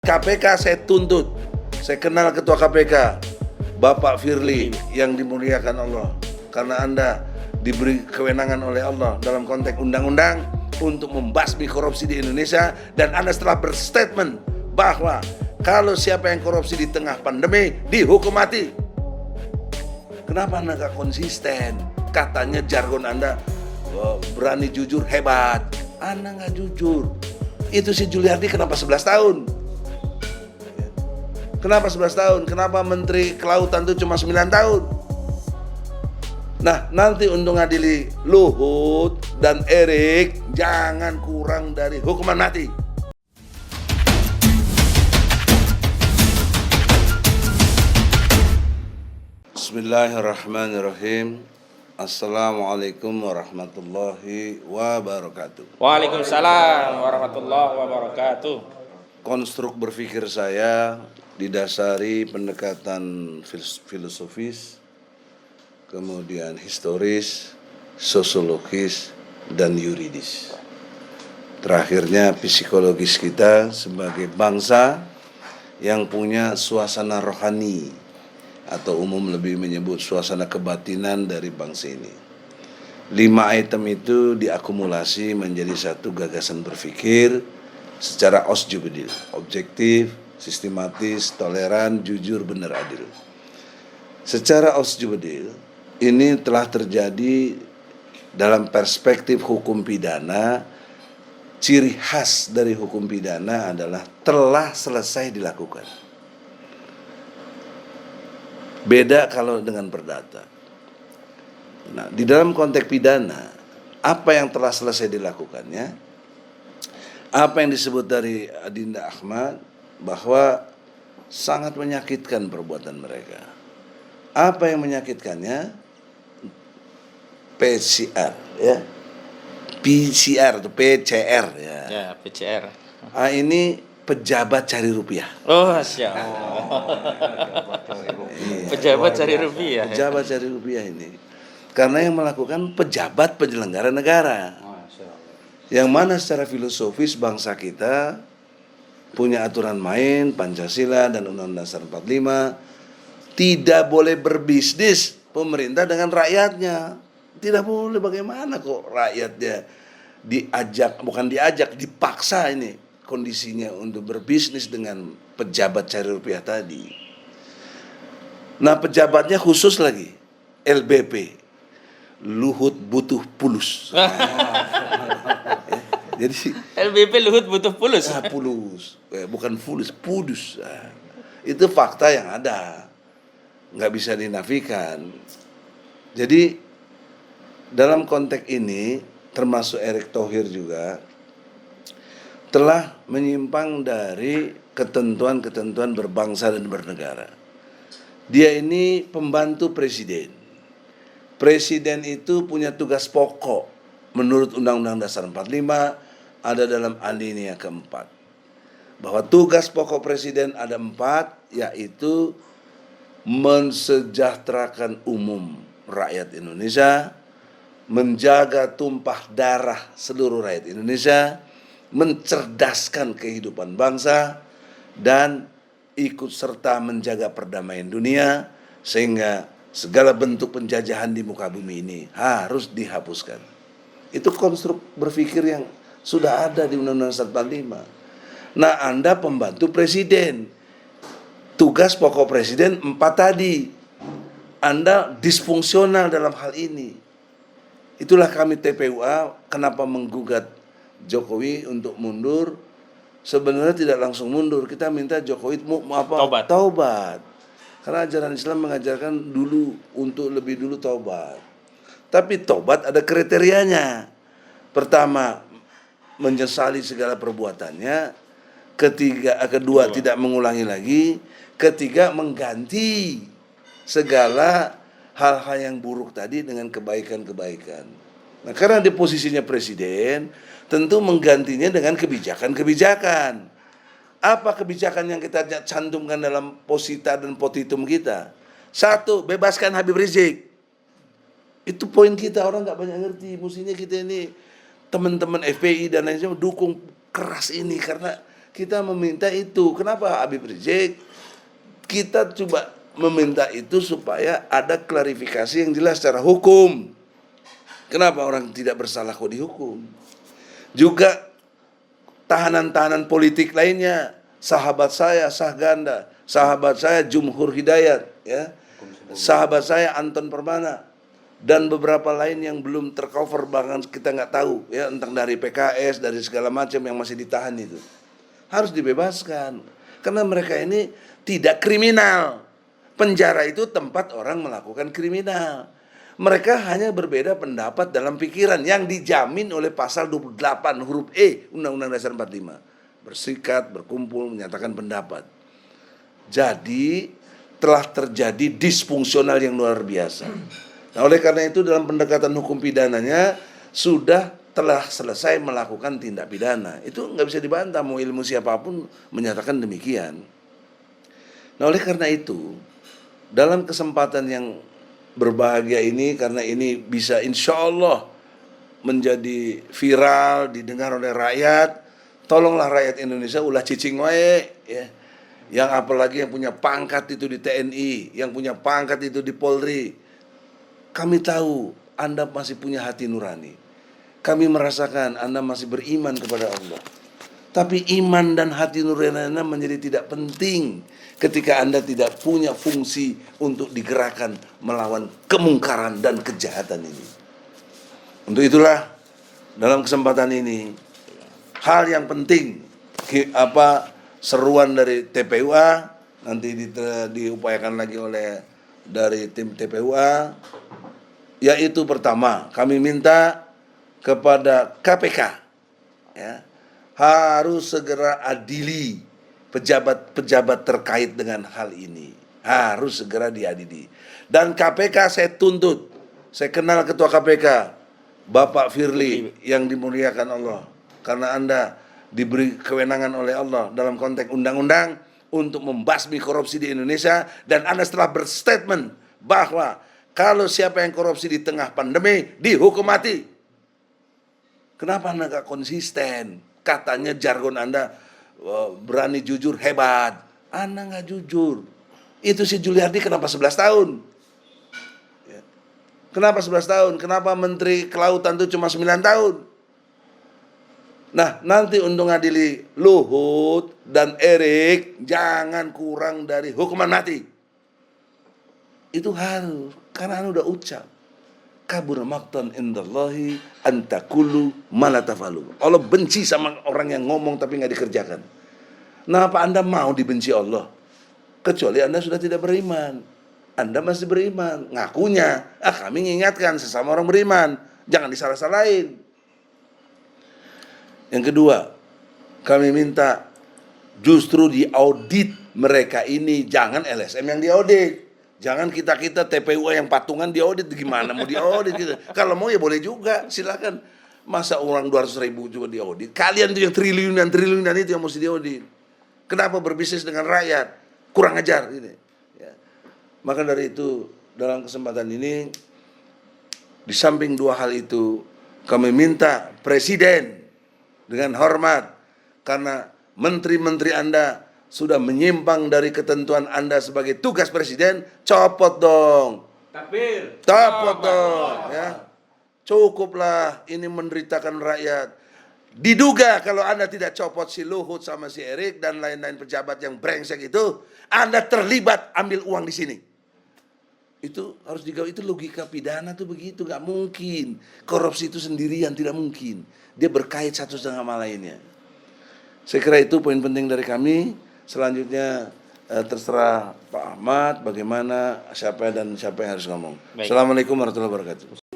KPK saya tuntut. Saya kenal ketua KPK, Bapak Firly yang dimuliakan Allah. Karena Anda diberi kewenangan oleh Allah dalam konteks undang-undang untuk membasmi korupsi di Indonesia. Dan Anda setelah berstatement bahwa kalau siapa yang korupsi di tengah pandemi dihukum mati. Kenapa Anda gak konsisten? Katanya jargon Anda berani jujur hebat. Anda gak jujur. Itu si Juliardi kenapa 11 tahun? Kenapa 11 tahun? Kenapa Menteri Kelautan itu cuma 9 tahun? Nah, nanti untuk ngadili Luhut dan Erik, jangan kurang dari hukuman mati. Bismillahirrahmanirrahim. Assalamualaikum warahmatullahi wabarakatuh. Waalaikumsalam warahmatullahi wabarakatuh. Konstruk berpikir saya didasari pendekatan filosofis, kemudian historis, sosiologis, dan yuridis. Terakhirnya psikologis kita sebagai bangsa yang punya suasana rohani, atau umum lebih menyebut suasana kebatinan dari bangsa ini. 5 item itu diakumulasi menjadi satu gagasan berpikir secara osjubedil, objektif, sistematis, toleran, jujur, benar, adil. Secara osjubedil, ini telah terjadi dalam perspektif hukum pidana. Ciri khas dari hukum pidana adalah telah selesai dilakukan. Beda kalau dengan perdata. Nah, di dalam konteks pidana, apa yang telah selesai dilakukannya, apa yang disebut dari Adinda Ahmad, bahwa sangat menyakitkan perbuatan mereka. Apa yang menyakitkannya? PCR, ya, PCR atau PCR, ya. Ya, PCR. Ini pejabat cari rupiah. Oh, Masya Allah. Pejabat cari rupiah. Pejabat cari rupiah ini. Karena yang melakukan pejabat penyelenggara negara. Yang mana secara filosofis bangsa kita punya aturan main, Pancasila dan Undang-Undang Dasar 45. Tidak boleh berbisnis pemerintah dengan rakyatnya. Tidak boleh, bagaimana kok rakyatnya dipaksa ini kondisinya untuk berbisnis dengan pejabat cari rupiah tadi. Nah, pejabatnya khusus lagi, LBP, Luhut Butuh Pulus. Jadi LBP Luhut Butuh Pulus. Pulus, bukan fulus, pudus. Itu fakta yang ada, nggak bisa dinafikan. Jadi dalam konteks ini, termasuk Erick Thohir juga telah menyimpang dari ketentuan-ketentuan berbangsa dan bernegara. Dia ini pembantu presiden. Presiden itu punya tugas pokok menurut Undang-Undang Dasar 45, ada dalam alinea keempat, bahwa tugas pokok presiden ada 4, yaitu mensejahterakan umum rakyat Indonesia, menjaga tumpah darah seluruh rakyat Indonesia, mencerdaskan kehidupan bangsa, dan ikut serta menjaga perdamaian dunia, sehingga segala bentuk penjajahan di muka bumi ini harus dihapuskan. Itu konstruk berpikir yang sudah ada di Undang-Undang Dasar 45. Nah, Anda pembantu presiden, tugas pokok presiden 4 tadi. Anda disfungsional dalam hal ini. Itulah kami TPUA kenapa menggugat Jokowi untuk mundur. Sebenarnya tidak langsung mundur, kita minta Jokowi taubat. Karena ajaran Islam mengajarkan lebih dulu taubat. Tapi taubat ada kriterianya. Pertama, menyesali segala perbuatannya. Kedua, tidak mengulangi lagi. Ketiga, mengganti segala hal-hal yang buruk tadi dengan kebaikan-kebaikan. Nah, karena di posisinya presiden, tentu menggantinya dengan kebijakan-kebijakan. Apa kebijakan yang kita cantumkan dalam posita dan potitum kita? 1, bebaskan Habib Rizik. Itu poin kita, orang nggak banyak ngerti. Mestinya kita ini, teman-teman FPI dan lain sebagainya, dukung keras ini, karena kita meminta itu. Kenapa Habib Rizik? Kita coba meminta itu supaya ada klarifikasi yang jelas secara hukum. Kenapa orang tidak bersalah kok dihukum? Juga tahanan-tahanan politik lainnya, sahabat saya Sahganda, sahabat saya Jumhur Hidayat, ya, sahabat saya Anton Permana, dan beberapa lain yang belum tercover, bahkan kita nggak tahu, ya, tentang dari PKS, dari segala macam yang masih ditahan itu, harus dibebaskan karena mereka ini tidak kriminal. Penjara itu tempat orang melakukan kriminal. Mereka hanya berbeda pendapat dalam pikiran yang dijamin oleh pasal 28 huruf E Undang-Undang Dasar 45. Bersikat, berkumpul, menyatakan pendapat. Jadi telah terjadi disfungsional yang luar biasa. Nah, oleh karena itu dalam pendekatan hukum pidananya telah selesai melakukan tindak pidana. Itu nggak bisa dibantah, mau ilmu siapapun menyatakan demikian. Nah, oleh karena itu dalam kesempatan yang berbahagia ini, karena ini bisa insya Allah menjadi viral, didengar oleh rakyat, tolonglah rakyat Indonesia ulah cicing wae, ya. Yang apalagi yang punya pangkat itu di TNI, yang punya pangkat itu di Polri. Kami tahu Anda masih punya hati nurani. Kami merasakan Anda masih beriman kepada Allah. Tapi iman dan hati nurani Anda menjadi tidak penting ketika Anda tidak punya fungsi untuk digerakkan melawan kemungkaran dan kejahatan ini. Untuk itulah dalam kesempatan ini hal yang penting seruan dari TPUA nanti diupayakan lagi oleh dari tim TPUA, yaitu pertama kami minta kepada KPK, ya, harus segera adili pejabat-pejabat terkait dengan hal ini. Harus segera diadili. Dan KPK saya tuntut, saya kenal ketua KPK, Bapak Firly yang dimuliakan Allah. Karena Anda diberi kewenangan oleh Allah dalam konteks undang-undang untuk membasmi korupsi di Indonesia. Dan Anda setelah berstatement bahwa kalau siapa yang korupsi di tengah pandemi, dihukum mati. Kenapa Anda gak konsisten? Katanya jargon Anda berani jujur hebat. Anda nggak jujur. Itu si Juliardi kenapa 11 tahun? Ya. Kenapa 11 tahun? Kenapa Menteri Kelautan itu cuma 9 tahun? Nah, nanti untuk ngadili Luhut dan Erik jangan kurang dari hukuman mati. Itu harus, karena Anda udah ucap. Kabur maqtan indallahi antakulu malatafalu. Allah benci sama orang yang ngomong tapi nggak dikerjakan. Nah, apa Anda mau dibenci Allah? Kecuali Anda sudah tidak beriman. Anda masih beriman, ngakunya. Kami mengingatkan sesama orang beriman, jangan disalah-salahin. Yang kedua, kami minta justru diaudit mereka ini, jangan LSM yang diaudit. Jangan kita TPUA yang patungan diaudit, gimana mau diaudit gitu. Kalau mau ya boleh juga, silakan. Masa orang 200.000 juga diaudit? Kalian tuh yang triliunan itu yang mesti diaudit. Kenapa berbisnis dengan rakyat? Kurang ajar gitu. Ya. Maka dari itu dalam kesempatan ini, di samping dua hal itu, kami minta Presiden dengan hormat, karena menteri-menteri Anda sudah menyimpang dari ketentuan Anda sebagai tugas Presiden, copot dong. Takbir. Copot dong, ya. Cukuplah ini menderitakan rakyat. Diduga kalau Anda tidak copot si Luhut sama si Erik dan lain-lain pejabat yang brengsek itu, Anda terlibat ambil uang di sini. Itu harus digawe, itu logika pidana tuh begitu, nggak mungkin. Korupsi itu sendirian tidak mungkin. Dia berkait satu sama lainnya. Saya kira itu poin penting dari kami. Selanjutnya terserah Pak Ahmad bagaimana siapa yang harus ngomong. Baik. Assalamualaikum warahmatullahi wabarakatuh.